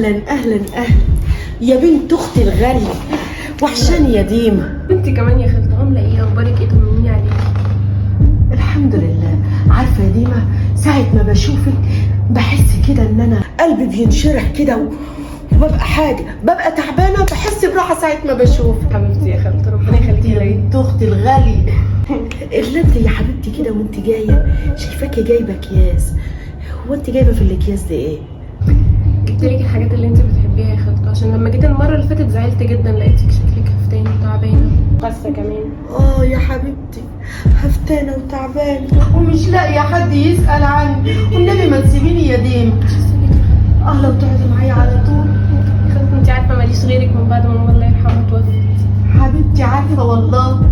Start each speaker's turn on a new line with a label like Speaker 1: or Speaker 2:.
Speaker 1: اهلا اهلا اهلا يا بنت اختي الغاليه، وحشاني يا ديما.
Speaker 2: انت كمان يا خالته، عامله ايه؟ اخبارك ايه؟ طمنيني عليكي.
Speaker 1: الحمد لله. عارفه يا ديما، ساعه ما بشوفك بحس كده ان انا قلبي بينشرح كده وببقى حاجه، ببقى تعبانه بحس براحه ساعه ما بشوفك.
Speaker 2: حبيبتي يا خالته، ربنا يخليكي
Speaker 1: يا
Speaker 2: ليا.
Speaker 1: بنت اختي الغاليه. الا انت يا حبيبتي كده وانت جايه شايفاكي جايبه اكياس. هو انت جايبه في الاكياس دي ايه؟
Speaker 2: جبت لك الحاجات اللي انت بتحبيها يا خالته، عشان لما جيت المره اللي فاتت زعلت جدا، لقيتك شكلك هفتانه وتعبانه خاسه كمان.
Speaker 1: يا حبيبتي، هفتانه وتعبانه ومش لاقيه حد يسال عني، والنبي ما تسيبيني يا ديما. لو تقعدي معايا على طول.
Speaker 2: يا خالته انت عارفه ماليش غيرك من بعد ما ماما الله يرحمها توفت.
Speaker 1: حبيبتي عارفه والله.